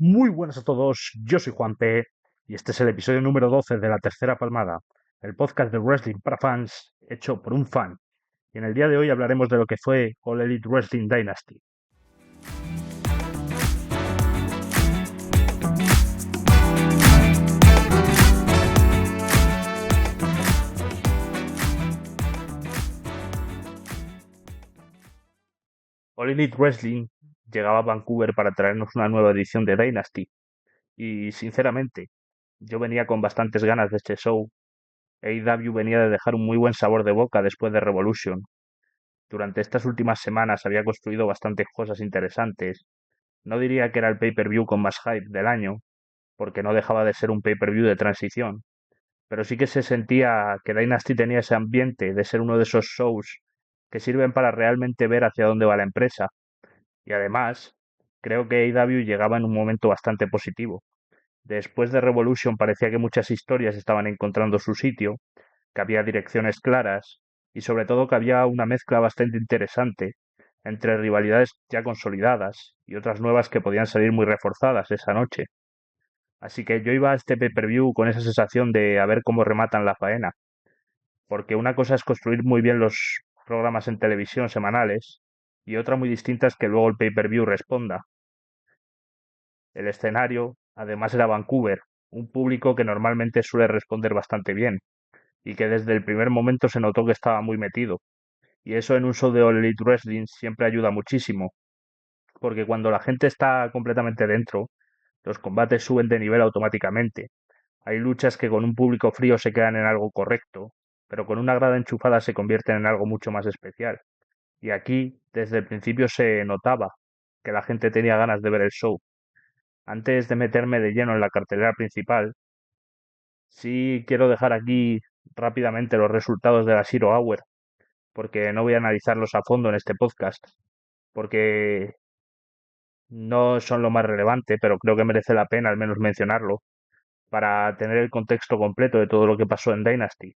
Muy buenas a todos, yo soy Juan P. y este es el episodio número 12 de La Tercera Palmada, el podcast de wrestling para fans hecho por un fan. Y en el día de hoy hablaremos de lo que fue All Elite Wrestling Dynasty. All Elite Wrestling llegaba a Vancouver para traernos una nueva edición de Dynasty y sinceramente yo venía con bastantes ganas de este show. AEW venía de dejar un muy buen sabor de boca después de Revolution. Durante estas últimas semanas había construido bastantes cosas interesantes. No diría que era el pay-per-view con más hype del año, porque no dejaba de ser un pay-per-view de transición, pero sí que se sentía que Dynasty tenía ese ambiente de ser uno de esos shows que sirven para realmente ver hacia dónde va la empresa. Y además, creo que AEW llegaba en un momento bastante positivo. Después de Revolution parecía que muchas historias estaban encontrando su sitio, que había direcciones claras y sobre todo que había una mezcla bastante interesante entre rivalidades ya consolidadas y otras nuevas que podían salir muy reforzadas esa noche. Así que yo iba a este pay-per-view con esa sensación de a ver cómo rematan la faena, porque una cosa es construir muy bien los programas en televisión semanales y otra muy distinta es que luego el pay-per-view responda. El escenario, además, era Vancouver, un público que normalmente suele responder bastante bien y que desde el primer momento se notó que estaba muy metido. Y eso en un show de All Elite Wrestling siempre ayuda muchísimo, porque cuando la gente está completamente dentro, los combates suben de nivel automáticamente. Hay luchas que con un público frío se quedan en algo correcto, pero con una grada enchufada se convierten en algo mucho más especial. Y aquí, desde el principio se notaba que la gente tenía ganas de ver el show. Antes de meterme de lleno en la cartelera principal, sí quiero dejar aquí rápidamente los resultados de la Zero Hour, porque no voy a analizarlos a fondo en este podcast, porque no son lo más relevante, pero creo que merece la pena al menos mencionarlo, para tener el contexto completo de todo lo que pasó en Dynasty.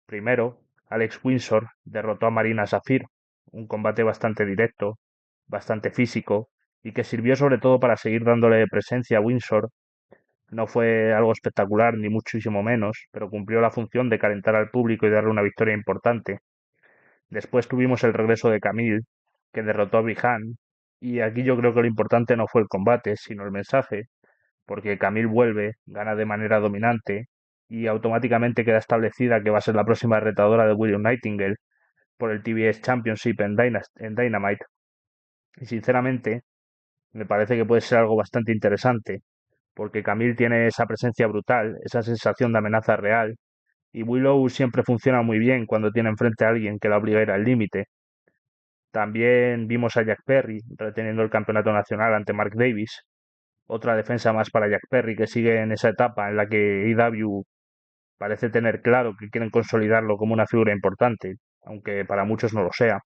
Primero, Alex Windsor derrotó a Marina Safir, un combate bastante directo, bastante físico, y que sirvió sobre todo para seguir dándole presencia a Windsor. No fue algo espectacular, ni muchísimo menos, pero cumplió la función de calentar al público y darle una victoria importante. Después tuvimos el regreso de Camille, que derrotó a Brihan, y aquí yo creo que lo importante no fue el combate, sino el mensaje, porque Camille vuelve, gana de manera dominante, y automáticamente queda establecida que va a ser la próxima retadora de William Nightingale por el TBS Championship en Dynamite. Y sinceramente, me parece que puede ser algo bastante interesante, porque Camille tiene esa presencia brutal, esa sensación de amenaza real, y Willow siempre funciona muy bien cuando tiene enfrente a alguien que la obliga a ir al límite. También vimos a Jack Perry reteniendo el campeonato nacional ante Mark Davis, otra defensa más para Jack Perry que sigue en esa etapa en la que AEW parece tener claro que quieren consolidarlo como una figura importante, aunque para muchos no lo sea.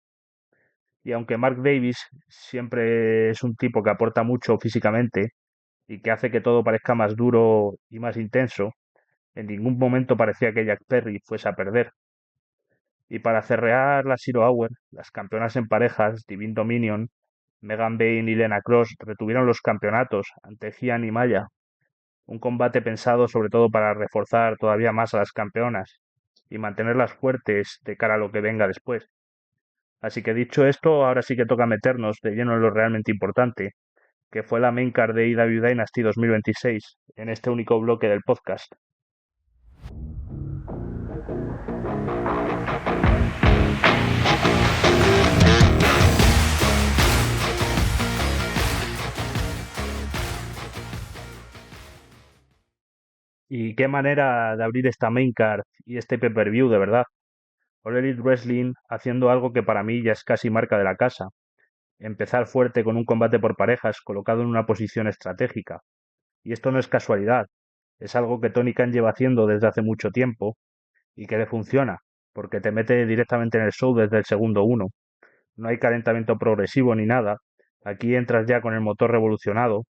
Y aunque Mark Davis siempre es un tipo que aporta mucho físicamente y que hace que todo parezca más duro y más intenso, en ningún momento parecía que Jack Perry fuese a perder. Y para cerrear la Zero Hour, las campeonas en parejas, Divine Dominion, Megan Bayne y Lena Cross retuvieron los campeonatos ante Gian y Maya, un combate pensado sobre todo para reforzar todavía más a las campeonas y mantenerlas fuertes de cara a lo que venga después. Así que dicho esto, ahora sí que toca meternos de lleno en lo realmente importante, que fue la main card de AEW Dynasty 2026, en este único bloque del podcast. Y qué manera de abrir esta main card y este pay-per-view, de verdad. All Elite Wrestling haciendo algo que para mí ya es casi marca de la casa. Empezar fuerte con un combate por parejas colocado en una posición estratégica. Y esto no es casualidad, es algo que Tony Khan lleva haciendo desde hace mucho tiempo y que le funciona, porque te mete directamente en el show desde el segundo uno. No hay calentamiento progresivo ni nada. Aquí entras ya con el motor revolucionado.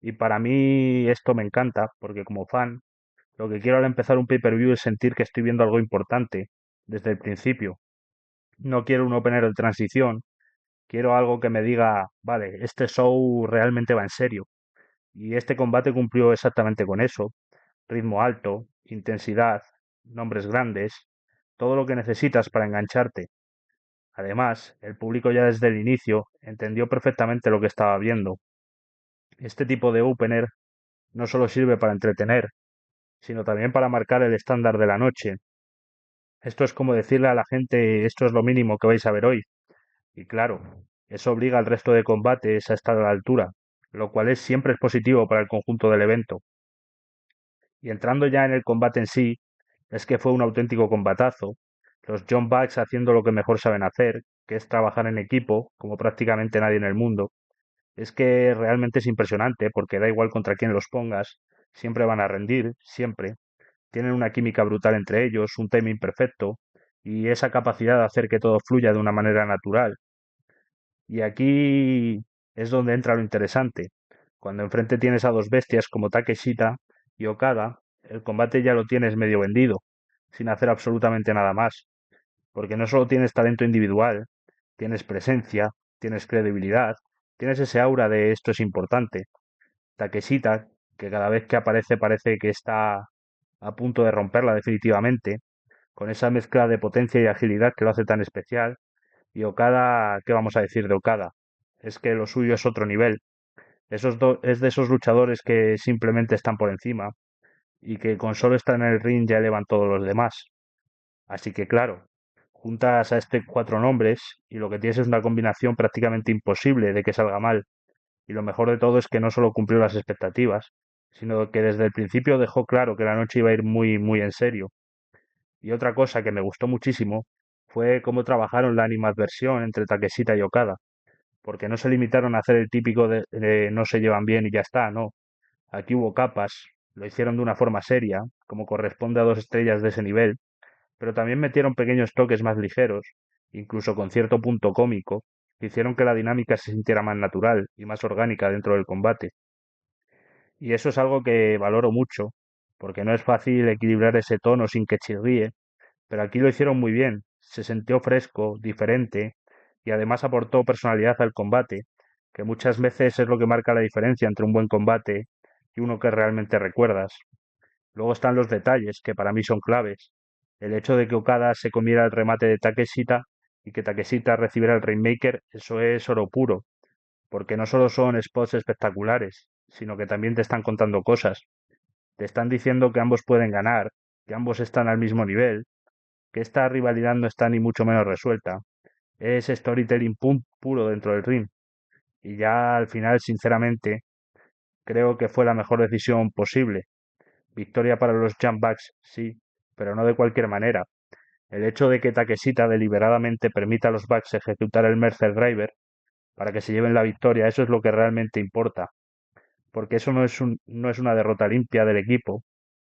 Y para mí esto me encanta, porque como fan, lo que quiero al empezar un pay-per-view es sentir que estoy viendo algo importante desde el principio. No quiero un opener de transición, quiero algo que me diga, vale, este show realmente va en serio. Y este combate cumplió exactamente con eso: ritmo alto, intensidad, nombres grandes, todo lo que necesitas para engancharte. Además, el público ya desde el inicio entendió perfectamente lo que estaba viendo. Este tipo de opener no solo sirve para entretener, sino también para marcar el estándar de la noche. Esto es como decirle a la gente: esto es lo mínimo que vais a ver hoy. Y claro, eso obliga al resto de combates a estar a la altura, lo cual siempre es positivo para el conjunto del evento. Y entrando ya en el combate en sí, es que fue un auténtico combatazo. Los John Bucks haciendo lo que mejor saben hacer, que es trabajar en equipo, como prácticamente nadie en el mundo. Es que realmente es impresionante, porque da igual contra quién los pongas, siempre van a rendir, siempre. Tienen una química brutal entre ellos, un timing perfecto y esa capacidad de hacer que todo fluya de una manera natural. Y aquí es donde entra lo interesante. Cuando enfrente tienes a dos bestias como Takeshita y Okada, el combate ya lo tienes medio vendido, sin hacer absolutamente nada más. Porque no solo tienes talento individual, tienes presencia, tienes credibilidad, tienes ese aura de esto es importante. Takeshita, que cada vez que aparece parece que está a punto de romperla definitivamente, con esa mezcla de potencia y agilidad que lo hace tan especial. Y Okada, ¿qué vamos a decir de Okada? Es que lo suyo es otro nivel. Es de esos luchadores que simplemente están por encima y que con solo estar en el ring ya elevan todos los demás. Así que claro, juntas a este cuatro nombres y lo que tienes es una combinación prácticamente imposible de que salga mal. Y lo mejor de todo es que no solo cumplió las expectativas, sino que desde el principio dejó claro que la noche iba a ir muy, muy en serio. Y otra cosa que me gustó muchísimo fue cómo trabajaron la animadversión entre Takeshita y Okada, porque no se limitaron a hacer el típico de no se llevan bien y ya está, no. Aquí hubo capas, lo hicieron de una forma seria, como corresponde a dos estrellas de ese nivel, pero también metieron pequeños toques más ligeros, incluso con cierto punto cómico, que hicieron que la dinámica se sintiera más natural y más orgánica dentro del combate. Y eso es algo que valoro mucho, porque no es fácil equilibrar ese tono sin que chirríe, pero aquí lo hicieron muy bien, se sintió fresco, diferente, y además aportó personalidad al combate, que muchas veces es lo que marca la diferencia entre un buen combate y uno que realmente recuerdas. Luego están los detalles, que para mí son claves. El hecho de que Okada se comiera el remate de Takeshita y que Takeshita recibiera el Rainmaker, eso es oro puro, porque no solo son spots espectaculares, sino que también te están contando cosas. Te están diciendo que ambos pueden ganar, que ambos están al mismo nivel, que esta rivalidad no está ni mucho menos resuelta. Es storytelling puro dentro del ring. Y ya al final, sinceramente, creo que fue la mejor decisión posible. Victoria para los Jump Bucks, sí, pero no de cualquier manera. El hecho de que Takeshita deliberadamente permita a los Bucks ejecutar el Mercer Driver para que se lleven la victoria, eso es lo que realmente importa. Porque eso no es una derrota limpia del equipo,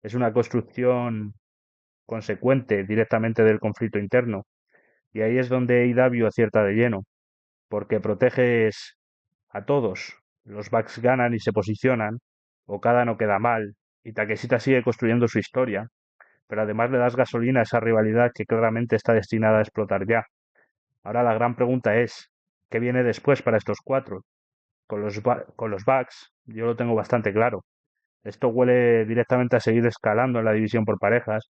es una construcción consecuente directamente del conflicto interno. Y ahí es donde AEW acierta de lleno, porque proteges a todos. Los Bucks ganan y se posicionan, Okada no queda mal, y Takeshita sigue construyendo su historia, pero además le das gasolina a esa rivalidad que claramente está destinada a explotar ya. Ahora la gran pregunta es, ¿qué viene después para estos cuatro? Con los Bucks, yo lo tengo bastante claro. Esto huele directamente a seguir escalando en la división por parejas,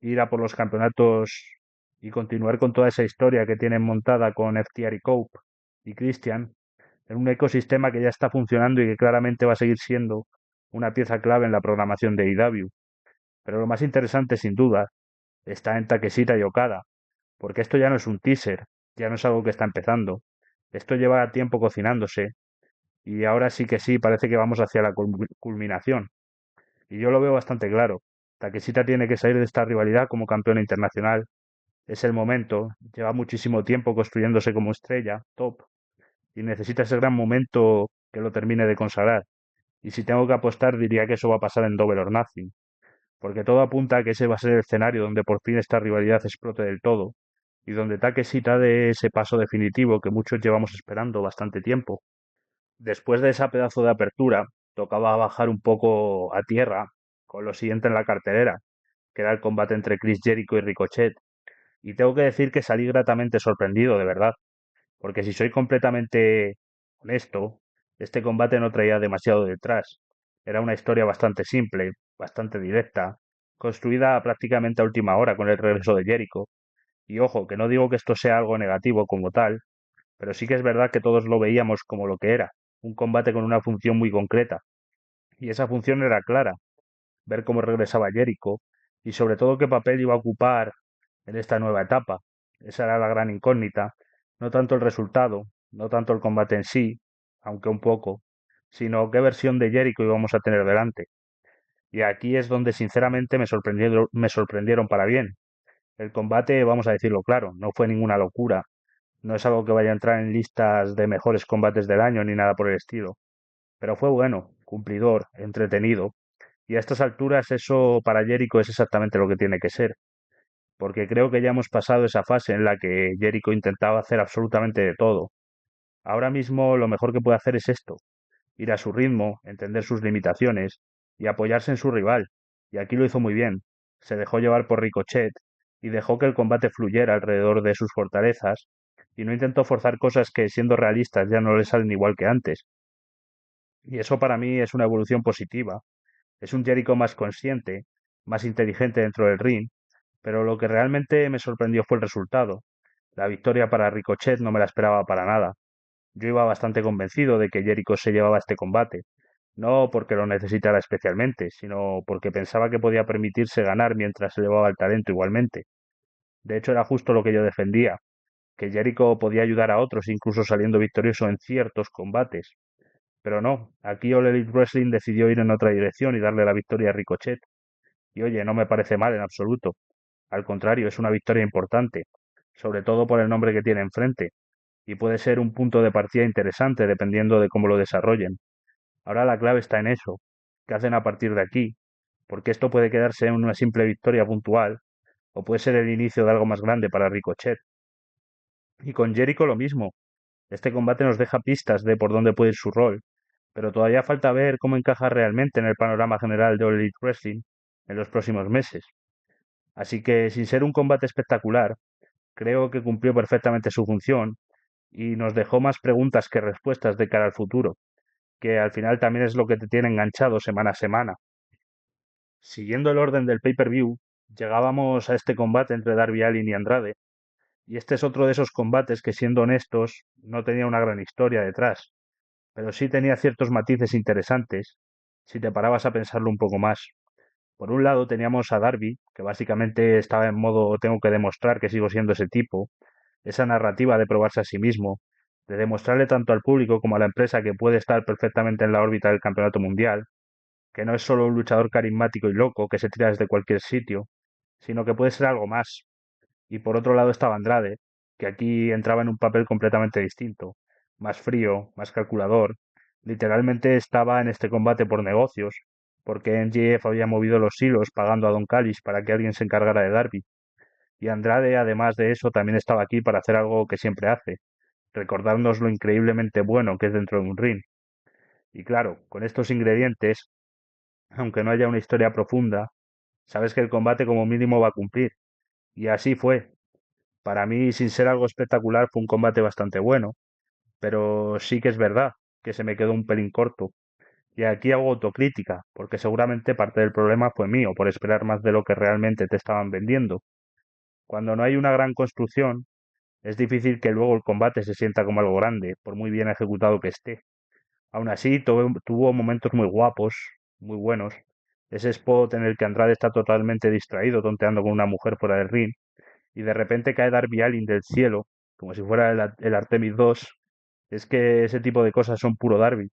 ir a por los campeonatos y continuar con toda esa historia que tienen montada con FTR y Cope y Christian, en un ecosistema que ya está funcionando y que claramente va a seguir siendo una pieza clave en la programación de AEW. Pero lo más interesante, sin duda, está en Takeshita y Okada, porque esto ya no es un teaser, ya no es algo que está empezando. Esto lleva tiempo cocinándose y ahora sí que sí, parece que vamos hacia la culminación. Y yo lo veo bastante claro. Takeshita tiene que salir de esta rivalidad como campeón internacional. Es el momento, lleva muchísimo tiempo construyéndose como estrella, top, y necesita ese gran momento que lo termine de consagrar. Y si tengo que apostar, diría que eso va a pasar en Double or Nothing, porque todo apunta a que ese va a ser el escenario donde por fin esta rivalidad explote del todo, y donde Takeshita dé ese paso definitivo que muchos llevamos esperando bastante tiempo. Después de esa pedazo de apertura, tocaba bajar un poco a tierra con lo siguiente en la cartelera, que era el combate entre Chris Jericho y Ricochet. Y tengo que decir que salí gratamente sorprendido, de verdad, porque si soy completamente honesto, este combate no traía demasiado detrás. Era una historia bastante simple, bastante directa, construida prácticamente a última hora con el regreso de Jericho. Y ojo, que no digo que esto sea algo negativo como tal, pero sí que es verdad que todos lo veíamos como lo que era, un combate con una función muy concreta. Y esa función era clara, ver cómo regresaba Jericho y sobre todo qué papel iba a ocupar en esta nueva etapa. Esa era la gran incógnita, no tanto el resultado, no tanto el combate en sí, aunque un poco, sino qué versión de Jericho íbamos a tener delante. Y aquí es donde sinceramente me sorprendieron para bien. El combate, vamos a decirlo claro, no fue ninguna locura, no es algo que vaya a entrar en listas de mejores combates del año ni nada por el estilo, pero fue bueno, cumplidor, entretenido, y a estas alturas eso para Jericho es exactamente lo que tiene que ser, porque creo que ya hemos pasado esa fase en la que Jericho intentaba hacer absolutamente de todo. Ahora mismo lo mejor que puede hacer es esto, ir a su ritmo, entender sus limitaciones y apoyarse en su rival. Y aquí lo hizo muy bien. Se dejó llevar por Ricochet y dejó que el combate fluyera alrededor de sus fortalezas y no intentó forzar cosas que siendo realistas ya no le salen igual que antes. Y eso para mí es una evolución positiva. Es un Jericho más consciente, más inteligente dentro del ring, pero lo que realmente me sorprendió fue el resultado. La victoria para Ricochet no me la esperaba para nada. Yo iba bastante convencido de que Jericho se llevaba este combate, no porque lo necesitara especialmente, sino porque pensaba que podía permitirse ganar mientras elevaba el talento igualmente. De hecho, era justo lo que yo defendía, que Jericho podía ayudar a otros incluso saliendo victorioso en ciertos combates. Pero no, aquí All Elite Wrestling decidió ir en otra dirección y darle la victoria a Ricochet. Y oye, no me parece mal en absoluto. Al contrario, es una victoria importante, sobre todo por el nombre que tiene enfrente, y puede ser un punto de partida interesante dependiendo de cómo lo desarrollen. Ahora la clave está en eso. ¿Qué hacen a partir de aquí? Porque esto puede quedarse en una simple victoria puntual o puede ser el inicio de algo más grande para Ricochet. Y con Jericho lo mismo. Este combate nos deja pistas de por dónde puede ir su rol, pero todavía falta ver cómo encaja realmente en el panorama general de All Elite Wrestling en los próximos meses. Así que, sin ser un combate espectacular, creo que cumplió perfectamente su función y nos dejó más preguntas que respuestas de cara al futuro, que al final también es lo que te tiene enganchado semana a semana. Siguiendo el orden del pay-per-view, llegábamos a este combate entre Darby Allin y Andrade, y este es otro de esos combates que, siendo honestos, no tenía una gran historia detrás, pero sí tenía ciertos matices interesantes, si te parabas a pensarlo un poco más. Por un lado teníamos a Darby, que básicamente estaba en modo tengo que demostrar que sigo siendo ese tipo, esa narrativa de probarse a sí mismo, de demostrarle tanto al público como a la empresa que puede estar perfectamente en la órbita del campeonato mundial, que no es solo un luchador carismático y loco que se tira desde cualquier sitio, sino que puede ser algo más. Y por otro lado estaba Andrade, que aquí entraba en un papel completamente distinto, más frío, más calculador. Literalmente estaba en este combate por negocios, porque MJF había movido los hilos pagando a Don Callis para que alguien se encargara de Darby. Y Andrade, además de eso, también estaba aquí para hacer algo que siempre hace, recordarnos lo increíblemente bueno que es dentro de un ring. Y claro, con estos ingredientes, aunque no haya una historia profunda, sabes que el combate como mínimo va a cumplir. Y así fue. Para mí, sin ser algo espectacular, fue un combate bastante bueno, pero sí que es verdad que se me quedó un pelín corto. Y aquí hago autocrítica, porque seguramente parte del problema fue mío, por esperar más de lo que realmente te estaban vendiendo. Cuando no hay una gran construcción, es difícil que luego el combate se sienta como algo grande, por muy bien ejecutado que esté. Aún así, tuvo momentos muy guapos, muy buenos. Ese spot en el que Andrade está totalmente distraído, tonteando con una mujer fuera del ring, y de repente cae Darby Allin del cielo, como si fuera el Artemis 2. Es que ese tipo de cosas son puro Darby.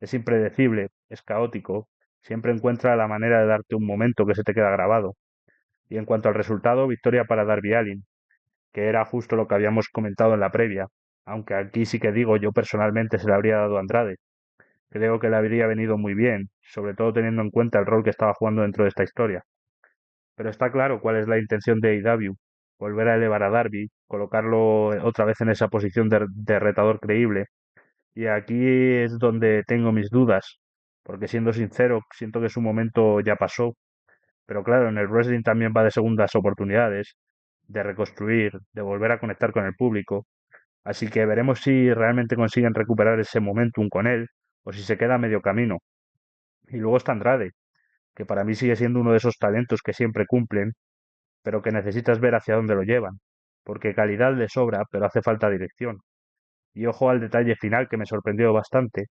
Es impredecible, es caótico, siempre encuentra la manera de darte un momento que se te queda grabado. Y en cuanto al resultado, victoria para Darby Allin, que era justo lo que habíamos comentado en la previa, aunque aquí sí que digo yo personalmente se le habría dado a Andrade. Creo que le habría venido muy bien, sobre todo teniendo en cuenta el rol que estaba jugando dentro de esta historia. Pero está claro cuál es la intención de AEW, volver a elevar a Darby, colocarlo otra vez en esa posición de retador creíble. Y aquí es donde tengo mis dudas, porque siendo sincero, siento que su momento ya pasó. Pero claro, en el wrestling también va de segundas oportunidades, de reconstruir, de volver a conectar con el público. Así que veremos si realmente consiguen recuperar ese momentum con él o si se queda a medio camino. Y luego está Andrade, que para mí sigue siendo uno de esos talentos que siempre cumplen, pero que necesitas ver hacia dónde lo llevan, porque calidad le sobra, pero hace falta dirección. Y ojo al detalle final que me sorprendió bastante.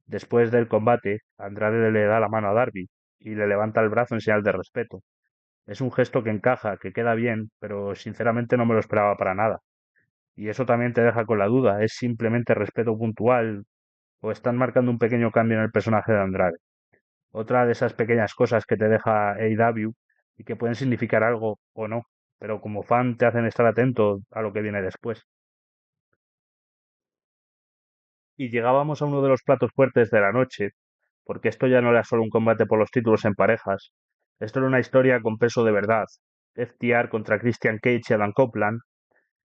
Después del combate, Andrade le da la mano a Darby y le levanta el brazo en señal de respeto. Es un gesto que encaja, que queda bien, pero sinceramente no me lo esperaba para nada. Y eso también te deja con la duda, ¿es simplemente respeto puntual o están marcando un pequeño cambio en el personaje de Andrade? Otra de esas pequeñas cosas que te deja AEW y que pueden significar algo o no, pero como fan te hacen estar atento a lo que viene después. Y llegábamos a uno de los platos fuertes de la noche, porque esto ya no era solo un combate por los títulos en parejas, esto era una historia con peso de verdad. FTR contra Christian Cage y Adam Copeland,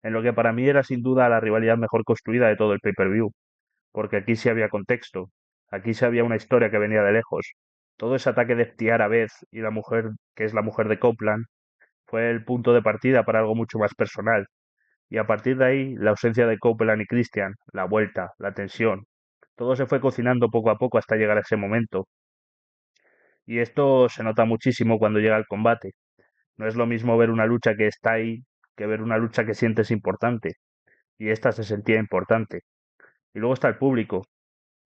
en lo que para mí era sin duda la rivalidad mejor construida de todo el pay-per-view, porque aquí sí había contexto, aquí sí había una historia que venía de lejos. Todo ese ataque de FTR a Beth y la mujer, que es la mujer de Copeland, fue el punto de partida para algo mucho más personal. Y a partir de ahí, la ausencia de Copeland y Christian, la vuelta, la tensión, todo se fue cocinando poco a poco hasta llegar a ese momento. Y esto se nota muchísimo cuando llega el combate. No es lo mismo ver una lucha que está ahí que ver una lucha que sientes importante. Y esta se sentía importante. Y luego está el público.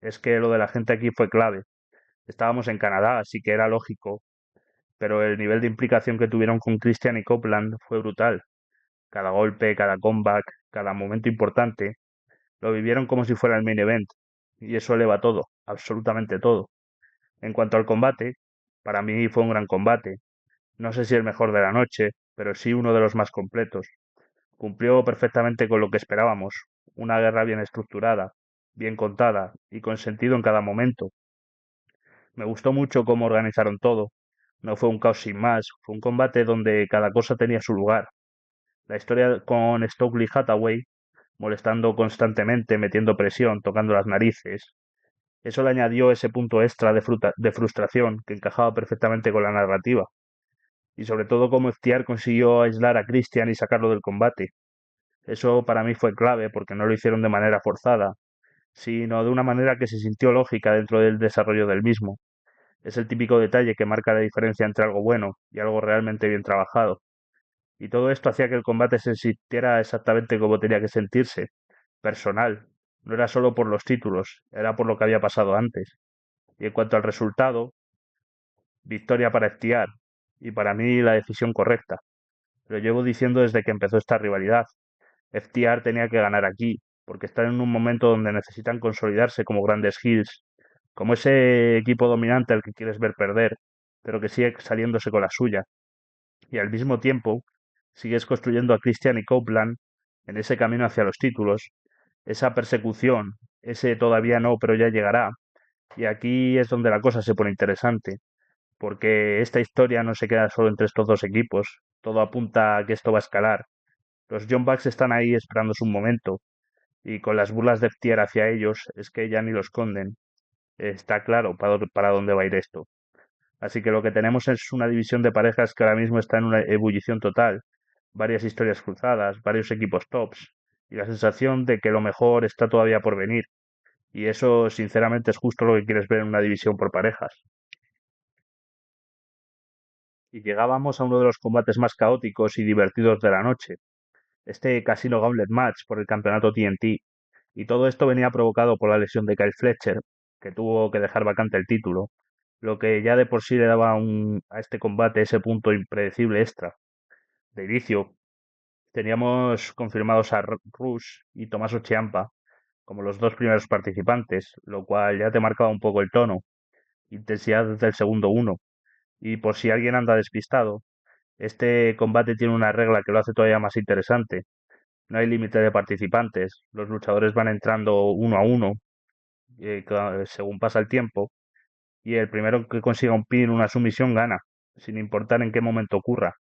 Es que lo de la gente aquí fue clave. Estábamos en Canadá, así que era lógico, pero el nivel de implicación que tuvieron con Christian y Copeland fue brutal. Cada golpe, cada comeback, cada momento importante, lo vivieron como si fuera el main event. Y eso eleva todo, absolutamente todo. En cuanto al combate, para mí fue un gran combate. No sé si el mejor de la noche, pero sí uno de los más completos. Cumplió perfectamente con lo que esperábamos. Una guerra bien estructurada, bien contada y con sentido en cada momento. Me gustó mucho cómo organizaron todo. No fue un caos sin más, fue un combate donde cada cosa tenía su lugar. La historia con Stokely Hathaway, molestando constantemente, metiendo presión, tocando las narices. Eso le añadió ese punto extra de frustración que encajaba perfectamente con la narrativa. Y sobre todo cómo FTR consiguió aislar a Christian y sacarlo del combate. Eso para mí fue clave porque no lo hicieron de manera forzada, sino de una manera que se sintió lógica dentro del desarrollo del mismo. Es el típico detalle que marca la diferencia entre algo bueno y algo realmente bien trabajado. Y todo esto hacía que el combate se sintiera exactamente como tenía que sentirse, personal. No era solo por los títulos, era por lo que había pasado antes. Y en cuanto al resultado, victoria para FTR, y para mí la decisión correcta. Lo llevo diciendo desde que empezó esta rivalidad. FTR tenía que ganar aquí, porque están en un momento donde necesitan consolidarse como grandes heels, como ese equipo dominante al que quieres ver perder, pero que sigue saliéndose con la suya. Y al mismo tiempo, sigues construyendo a Christian y Copeland en ese camino hacia los títulos, esa persecución, ese todavía no, pero ya llegará. Y aquí es donde la cosa se pone interesante, porque esta historia no se queda solo entre estos dos equipos, todo apunta a que esto va a escalar. Los John Bucks están ahí esperando su momento, y con las burlas de FTR hacia ellos es que ya ni lo esconden. Está claro para dónde va a ir esto. Así que lo que tenemos es una división de parejas que ahora mismo está en una ebullición total, varias historias cruzadas, varios equipos tops, y la sensación de que lo mejor está todavía por venir. Y eso, sinceramente, es justo lo que quieres ver en una división por parejas. Y llegábamos a uno de los combates más caóticos y divertidos de la noche, este Casino Gauntlet Match por el campeonato TNT. Y todo esto venía provocado por la lesión de Kyle Fletcher, que tuvo que dejar vacante el título, lo que ya de por sí le daba a este combate ese punto impredecible extra. De inicio, teníamos confirmados a Rush y Tommaso Ciampa como los dos primeros participantes, lo cual ya te marcaba un poco el tono, intensidad desde el segundo uno. Y por si alguien anda despistado, este combate tiene una regla que lo hace todavía más interesante. No hay límite de participantes, los luchadores van entrando uno a uno según pasa el tiempo, y el primero que consiga un pin, una sumisión, gana, sin importar en qué momento ocurra.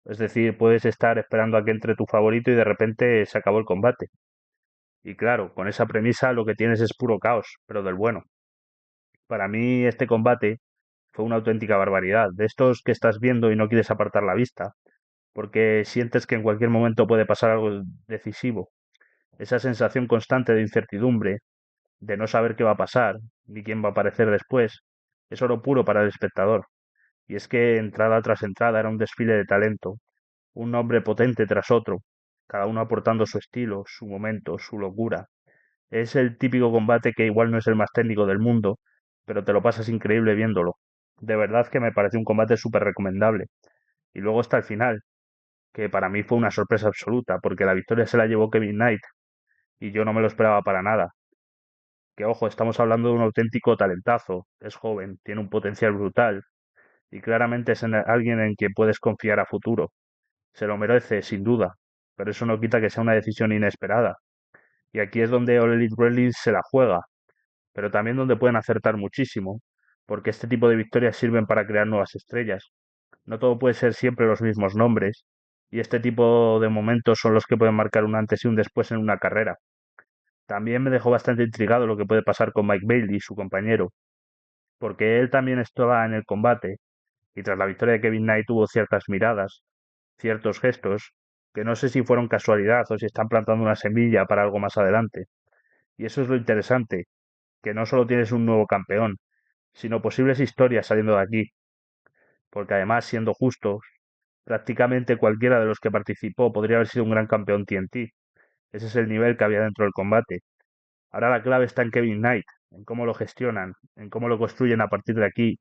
Es decir, puedes estar esperando a que entre tu favorito y de repente se acabó el combate. Y claro, con esa premisa lo que tienes es puro caos, pero del bueno. Para mí este combate fue una auténtica barbaridad, de estos que estás viendo y no quieres apartar la vista, porque sientes que en cualquier momento puede pasar algo decisivo. Esa sensación constante de incertidumbre, de no saber qué va a pasar, ni quién va a aparecer después, Es oro puro para el espectador. Y es que entrada tras entrada era un desfile de talento, un nombre potente tras otro, cada uno aportando su estilo, su momento, su locura. Es el típico combate que igual no es el más técnico del mundo, pero te lo pasas increíble viéndolo. De verdad que me pareció un combate súper recomendable. Y luego está el final, que para mí fue una sorpresa absoluta, porque la victoria se la llevó Kevin Knight, y yo no me lo esperaba para nada. Que ojo, estamos hablando de un auténtico talentazo, es joven, tiene un potencial brutal, y claramente es alguien en quien puedes confiar a futuro. Se lo merece, sin duda, pero eso no quita que sea una decisión inesperada. Y aquí es donde All Elite Wrestling se la juega, pero también donde pueden acertar muchísimo, porque este tipo de victorias sirven para crear nuevas estrellas. No todo puede ser siempre los mismos nombres, y este tipo de momentos son los que pueden marcar un antes y un después en una carrera. También me dejó bastante intrigado lo que puede pasar con Mike Bailey, su compañero, porque él también estaba en el combate, y tras la victoria de Kevin Knight tuvo ciertas miradas, ciertos gestos, que no sé si fueron casualidad o si están plantando una semilla para algo más adelante. Y eso es lo interesante, que no solo tienes un nuevo campeón, sino posibles historias saliendo de aquí, porque además, siendo justos, prácticamente cualquiera de los que participó podría haber sido un gran campeón TNT. Ese es el nivel que había dentro del combate. Ahora la clave está en Kevin Knight, en cómo lo gestionan, en cómo lo construyen a partir de aquí,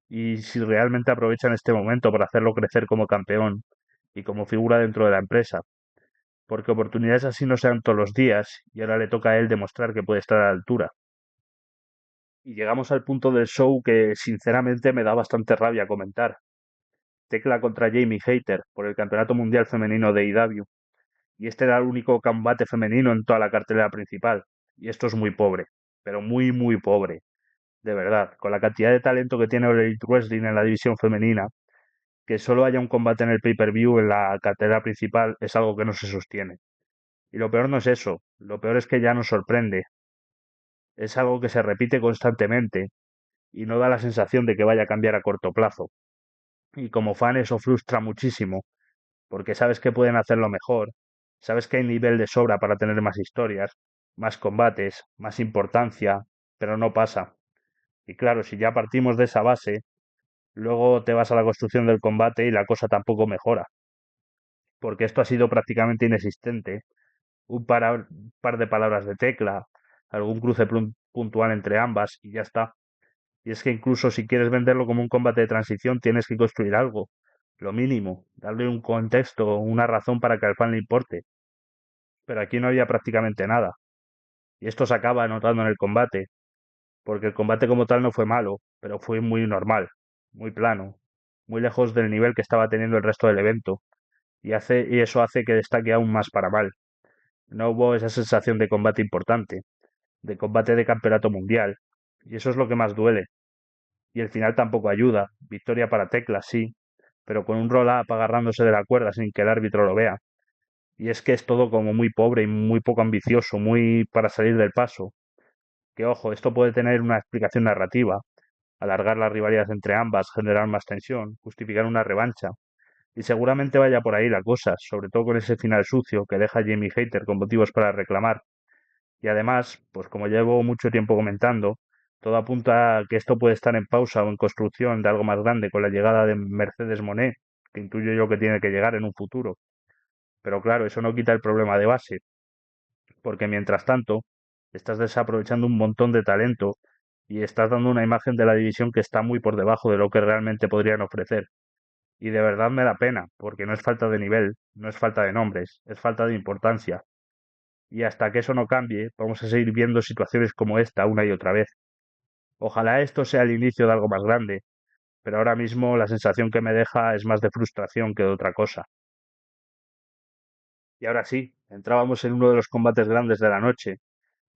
y si realmente aprovechan este momento para hacerlo crecer como campeón y como figura dentro de la empresa, porque oportunidades así no sean todos los días, y ahora le toca a él demostrar que puede estar a la altura. Y llegamos al punto del show que sinceramente me da bastante rabia comentar. Tecla contra Jamie Hayter por el Campeonato Mundial Femenino de IW. Y este era el único combate femenino en toda la cartelera principal. Y esto es muy pobre, pero muy, muy pobre. De verdad, con la cantidad de talento que tiene Elite Wrestling en la división femenina, que solo haya un combate en el pay-per-view en la cartelera principal es algo que no se sostiene. Y lo peor no es eso, lo peor es que ya nos sorprende. Es algo que se repite constantemente y no da la sensación de que vaya a cambiar a corto plazo. Y como fan eso frustra muchísimo, porque sabes que pueden hacerlo mejor, sabes que hay nivel de sobra para tener más historias, más combates, más importancia, pero no pasa. Y claro, si ya partimos de esa base, luego te vas a la construcción del combate y la cosa tampoco mejora, porque esto ha sido prácticamente inexistente. Par de palabras de tecla, algún cruce puntual entre ambas y ya está. Y es que incluso si quieres venderlo como un combate de transición, tienes que construir algo, lo mínimo, darle un contexto, una razón para que al fan le importe. Pero aquí no había prácticamente nada. Y esto se acaba notando en el combate, porque el combate como tal no fue malo, pero fue muy normal, muy plano, muy lejos del nivel que estaba teniendo el resto del evento, y eso hace que destaque aún más para mal. No hubo esa sensación de combate importante, de combate de campeonato mundial, y eso es lo que más duele. Y el final tampoco ayuda, victoria para Tecla, sí, pero con un roll-up agarrándose de la cuerda sin que el árbitro lo vea. Y es que es todo como muy pobre y muy poco ambicioso, muy para salir del paso. Que ojo, esto puede tener una explicación narrativa, alargar la rivalidad entre ambas, generar más tensión, justificar una revancha. Y seguramente vaya por ahí la cosa, sobre todo con ese final sucio que deja a Jamie Hater con motivos para reclamar. Y además, pues como llevo mucho tiempo comentando, todo apunta a que esto puede estar en pausa o en construcción de algo más grande con la llegada de Mercedes Moné, que intuyo yo que tiene que llegar en un futuro. Pero claro, eso no quita el problema de base, porque mientras tanto, estás desaprovechando un montón de talento y estás dando una imagen de la división que está muy por debajo de lo que realmente podrían ofrecer. Y de verdad me da pena, porque no es falta de nivel, no es falta de nombres, es falta de importancia. Y hasta que eso no cambie, vamos a seguir viendo situaciones como esta una y otra vez. Ojalá esto sea el inicio de algo más grande, pero ahora mismo la sensación que me deja es más de frustración que de otra cosa. Y ahora sí, entrábamos en uno de los combates grandes de la noche,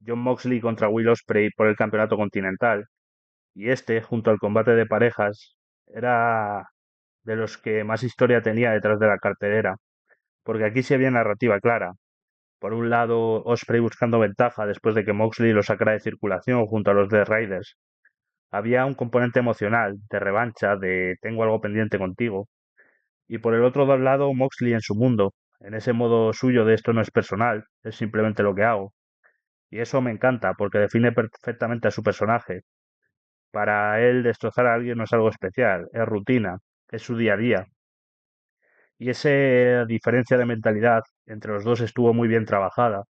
John Moxley contra Will Ospreay por el campeonato continental, y este, junto al combate de parejas, era de los que más historia tenía detrás de la cartelera, porque aquí sí había narrativa clara. Por un lado, Osprey buscando ventaja después de que Moxley lo sacara de circulación junto a los Death Riders. Había un componente emocional, de revancha, de tengo algo pendiente contigo. Y por el otro lado, Moxley en su mundo, en ese modo suyo de esto no es personal, es simplemente lo que hago. Y eso me encanta, porque define perfectamente a su personaje. Para él destrozar a alguien no es algo especial, es rutina, es su día a día. Y esa diferencia de mentalidad entre los dos estuvo muy bien trabajada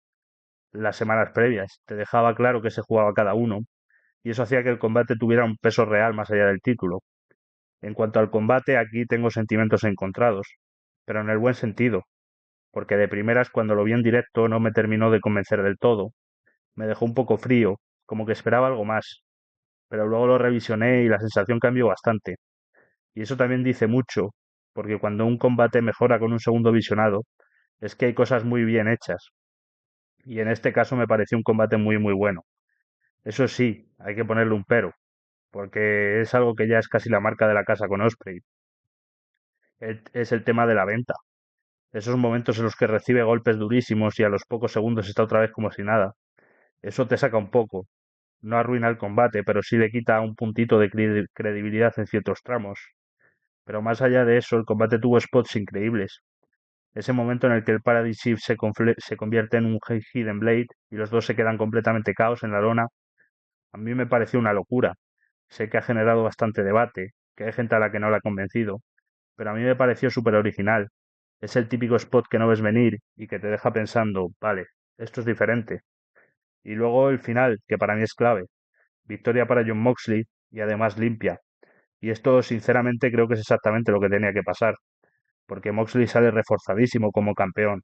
las semanas previas. Te dejaba claro que se jugaba cada uno y eso hacía que el combate tuviera un peso real más allá del título. En cuanto al combate, aquí tengo sentimientos encontrados, pero en el buen sentido, porque de primeras cuando lo vi en directo no me terminó de convencer del todo. Me dejó un poco frío, como que esperaba algo más, pero luego lo revisioné y la sensación cambió bastante. Y eso también dice mucho, porque cuando un combate mejora con un segundo visionado, es que hay cosas muy bien hechas. Y en este caso me pareció un combate muy bueno. Eso sí, hay que ponerle un pero, porque es algo que ya es casi la marca de la casa con Osprey. Es el tema de la venta. Esos momentos en los que recibe golpes durísimos y a los pocos segundos está otra vez como si nada. Eso te saca un poco. No arruina el combate, pero sí le quita un puntito de credibilidad en ciertos tramos. Pero más allá de eso, el combate tuvo spots increíbles. Ese momento en el que el Paradise Shift se convierte en un Hidden Blade y los dos se quedan completamente caos en la lona, a mí me pareció una locura. Sé que ha generado bastante debate, que hay gente a la que no la ha convencido, pero a mí me pareció súper original. Es el típico spot que no ves venir y que te deja pensando, vale, esto es diferente. Y luego el final, que para mí es clave. Victoria para John Moxley y además limpia. Y esto sinceramente creo que es exactamente lo que tenía que pasar, porque Moxley sale reforzadísimo como campeón,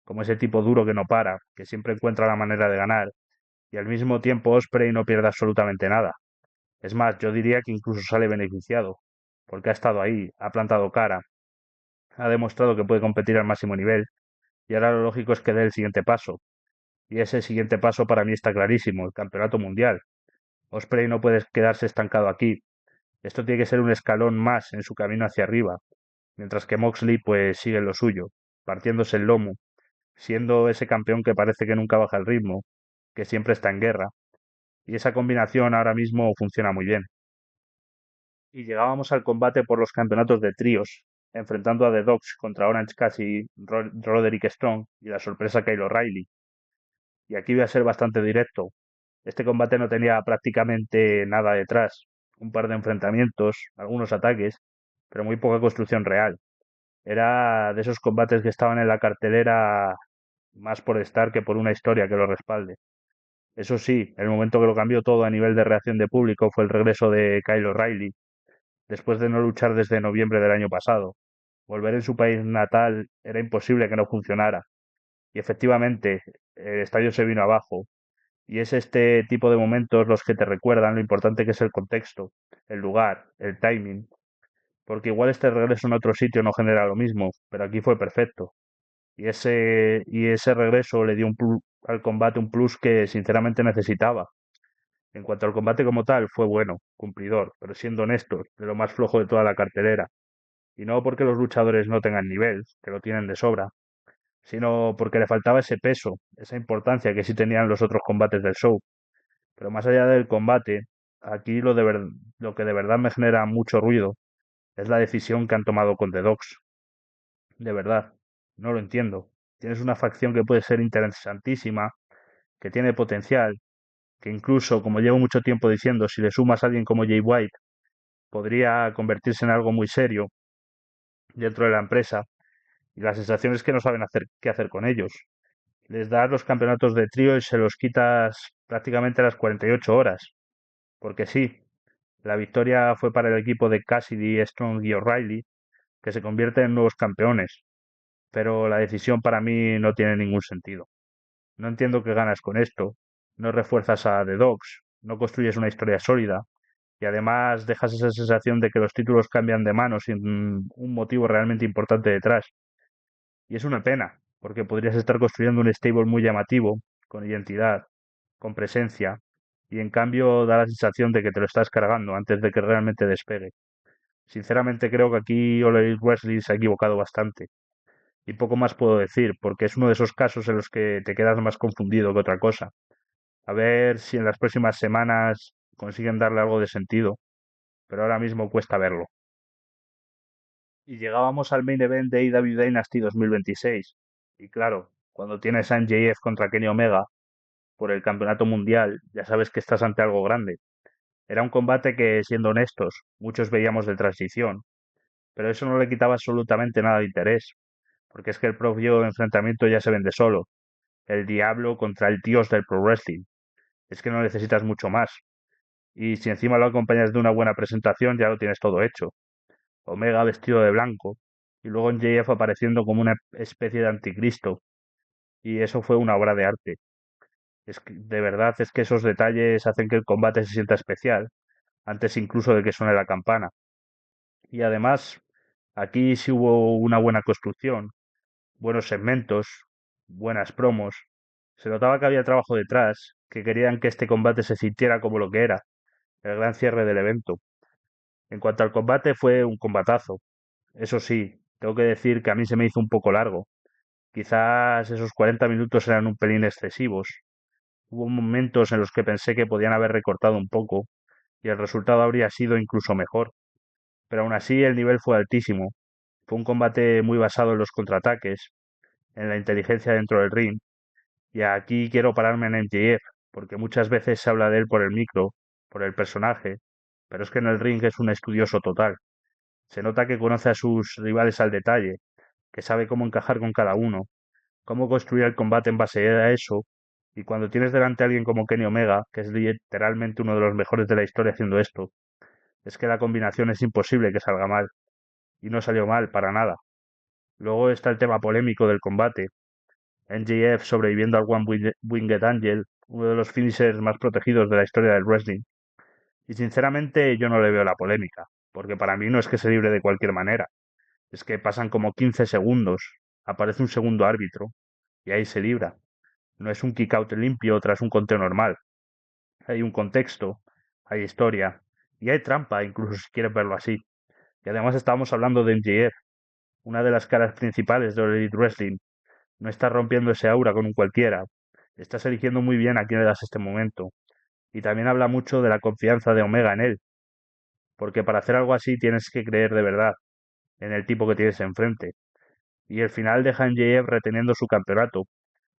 como ese tipo duro que no para, que siempre encuentra la manera de ganar, y al mismo tiempo Osprey no pierde absolutamente nada. Es más, yo diría que incluso sale beneficiado, porque ha estado ahí, ha plantado cara, ha demostrado que puede competir al máximo nivel, y ahora lo lógico es que dé el siguiente paso. Y ese siguiente paso para mí está clarísimo, el campeonato mundial. Osprey no puede quedarse estancado aquí. Esto tiene que ser un escalón más en su camino hacia arriba, mientras que Moxley pues sigue en lo suyo, partiéndose el lomo, siendo ese campeón que parece que nunca baja el ritmo, que siempre está en guerra. Y esa combinación ahora mismo funciona muy bien. Y llegábamos al combate por los campeonatos de tríos, enfrentando a The Dogs contra Orange Cassidy, Roderick Strong y la sorpresa Kyle O'Reilly. Y aquí voy a ser bastante directo. Este combate no tenía prácticamente nada detrás. Un par de enfrentamientos, algunos ataques, pero muy poca construcción real. Era de esos combates que estaban en la cartelera más por estar que por una historia que lo respalde. Eso sí, el momento que lo cambió todo a nivel de reacción de público fue el regreso de Kyle O'Reilly, después de no luchar desde noviembre del año pasado. Volver en su país natal era imposible que no funcionara. Y efectivamente, el estadio se vino abajo. Y es este tipo de momentos los que te recuerdan lo importante que es el contexto, el lugar, el timing. Porque igual este regreso en otro sitio no genera lo mismo, pero aquí fue perfecto. Y ese regreso le dio al combate un plus que sinceramente necesitaba. En cuanto al combate como tal, fue bueno, cumplidor, pero siendo honestos, de lo más flojo de toda la cartelera. Y no porque los luchadores no tengan nivel, que lo tienen de sobra, sino porque le faltaba ese peso, esa importancia que sí tenían los otros combates del show. Pero más allá del combate, aquí lo que de verdad me genera mucho ruido es la decisión que han tomado con The Dogs. De verdad, no lo entiendo. Tienes una facción que puede ser interesantísima, que tiene potencial, que incluso, como llevo mucho tiempo diciendo, si le sumas a alguien como Jay White, podría convertirse en algo muy serio dentro de la empresa. Y la sensación es que no saben qué hacer con ellos. Les das los campeonatos de trío y se los quitas prácticamente a las 48 horas. Porque sí, la victoria fue para el equipo de Cassidy, Strong y O'Reilly, que se convierten en nuevos campeones. Pero la decisión para mí no tiene ningún sentido. No entiendo qué ganas con esto. No refuerzas a The Dogs, no construyes una historia sólida y además dejas esa sensación de que los títulos cambian de mano sin un motivo realmente importante detrás. Y es una pena, porque podrías estar construyendo un stable muy llamativo, con identidad, con presencia, y en cambio da la sensación de que te lo estás cargando antes de que realmente despegue. Sinceramente creo que aquí All Elite Wrestling se ha equivocado bastante. Y poco más puedo decir, porque es uno de esos casos en los que te quedas más confundido que otra cosa. A ver si en las próximas semanas consiguen darle algo de sentido, pero ahora mismo cuesta verlo. Y llegábamos al main event de AEW Dynasty 2026. Y claro, cuando tienes a MJF contra Kenny Omega por el campeonato mundial, ya sabes que estás ante algo grande. Era un combate que, siendo honestos, muchos veíamos de transición, pero eso no le quitaba absolutamente nada de interés, porque es que el propio enfrentamiento ya se vende solo. El diablo contra el dios del pro wrestling. Es que no necesitas mucho más. Y si encima lo acompañas de una buena presentación, ya lo tienes todo hecho. Omega vestido de blanco, y luego en JF apareciendo como una especie de anticristo. Y eso fue una obra de arte. Es que, de verdad, es que esos detalles hacen que el combate se sienta especial, antes incluso de que suene la campana. Y además, aquí sí hubo una buena construcción, buenos segmentos, buenas promos. Se notaba que había trabajo detrás, que querían que este combate se sintiera como lo que era, el gran cierre del evento. En cuanto al combate, fue un combatazo. Eso sí, tengo que decir que a mí se me hizo un poco largo. Quizás esos 40 minutos eran un pelín excesivos. Hubo momentos en los que pensé que podían haber recortado un poco y el resultado habría sido incluso mejor. Pero aún así el nivel fue altísimo. Fue un combate muy basado en los contraataques, en la inteligencia dentro del ring. Y aquí quiero pararme en MJF, porque muchas veces se habla de él por el micro, por el personaje, pero es que en el ring es un estudioso total. Se nota que conoce a sus rivales al detalle, que sabe cómo encajar con cada uno, cómo construir el combate en base a eso. Y cuando tienes delante a alguien como Kenny Omega, que es literalmente uno de los mejores de la historia haciendo esto, es que la combinación es imposible que salga mal. Y no salió mal, para nada. Luego está el tema polémico del combate. MJF sobreviviendo al Winged Angel, uno de los finishers más protegidos de la historia del wrestling. Y sinceramente yo no le veo la polémica, porque para mí no es que se libre de cualquier manera. Es que pasan como 15 segundos, aparece un segundo árbitro, y ahí se libra. No es un kick out limpio tras un conteo normal. Hay un contexto, hay historia, y hay trampa, incluso si quieres verlo así. Y además estábamos hablando de MJF, una de las caras principales de All Elite Wrestling. No estás rompiendo ese aura con un cualquiera. Estás eligiendo muy bien a quién le das este momento. Y también habla mucho de la confianza de Omega en él, porque para hacer algo así tienes que creer de verdad en el tipo que tienes enfrente. Y el final deja a MJF reteniendo su campeonato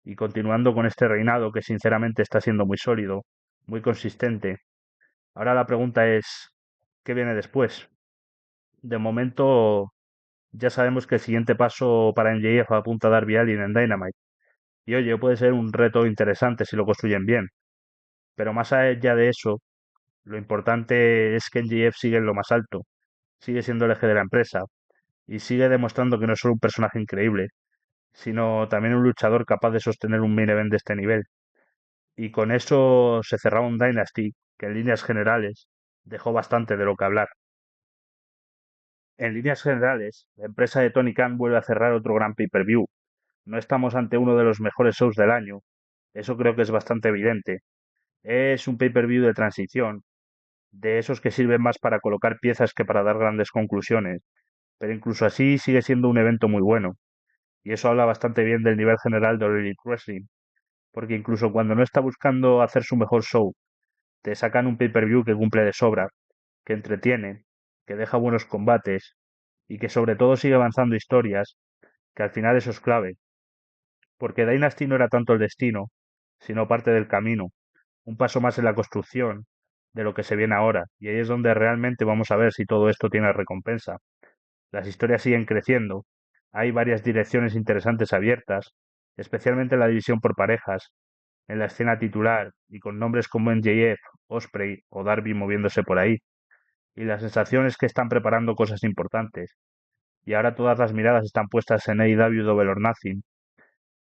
y continuando con este reinado que sinceramente está siendo muy sólido, muy consistente. Ahora la pregunta es, ¿qué viene después? De momento ya sabemos que el siguiente paso para MJF apunta a Darby Allin en Dynamite. Y oye, puede ser un reto interesante si lo construyen bien. Pero más allá de eso, lo importante es que MJF sigue en lo más alto, sigue siendo el eje de la empresa y sigue demostrando que no es solo un personaje increíble, sino también un luchador capaz de sostener un main event de este nivel. Y con eso se cerraba un Dynasty que en líneas generales dejó bastante de lo que hablar. En líneas generales, la empresa de Tony Khan vuelve a cerrar otro gran pay-per-view. No estamos ante uno de los mejores shows del año, eso creo que es bastante evidente. Es un pay-per-view de transición, de esos que sirven más para colocar piezas que para dar grandes conclusiones, pero incluso así sigue siendo un evento muy bueno, y eso habla bastante bien del nivel general de All Elite Wrestling, porque incluso cuando no está buscando hacer su mejor show, te sacan un pay-per-view que cumple de sobra, que entretiene, que deja buenos combates, y que sobre todo sigue avanzando historias, que al final eso es clave, porque Dynasty no era tanto el destino, sino parte del camino, un paso más en la construcción de lo que se viene ahora, y ahí es donde realmente vamos a ver si todo esto tiene recompensa. Las historias siguen creciendo, hay varias direcciones interesantes abiertas, especialmente en la división por parejas, en la escena titular y con nombres como MJF, Osprey o Darby moviéndose por ahí, y la sensación es que están preparando cosas importantes, y ahora todas las miradas están puestas en AEW Double or Nothing,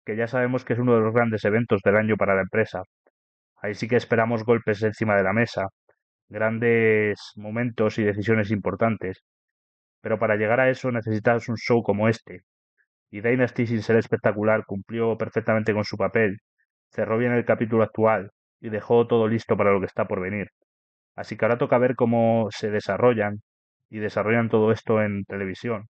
que ya sabemos que es uno de los grandes eventos del año para la empresa. Ahí sí que esperamos golpes encima de la mesa, grandes momentos y decisiones importantes. Pero para llegar a eso necesitas un show como este. Y Dynasty, sin ser espectacular, cumplió perfectamente con su papel, cerró bien el capítulo actual y dejó todo listo para lo que está por venir. Así que ahora toca ver cómo se desarrollan y desarrollan todo esto en televisión.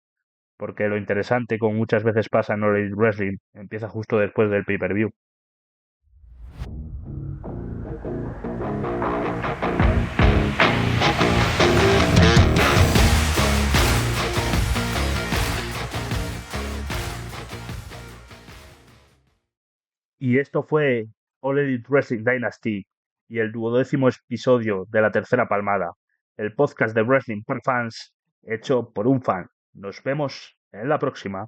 Porque lo interesante, como muchas veces pasa en All Elite Wrestling, empieza justo después del pay-per-view. Y esto fue All Elite Wrestling Dynasty y el 12º episodio de La Tercera Palmada, el podcast de Wrestling para fans hecho por un fan. Nos vemos en la próxima.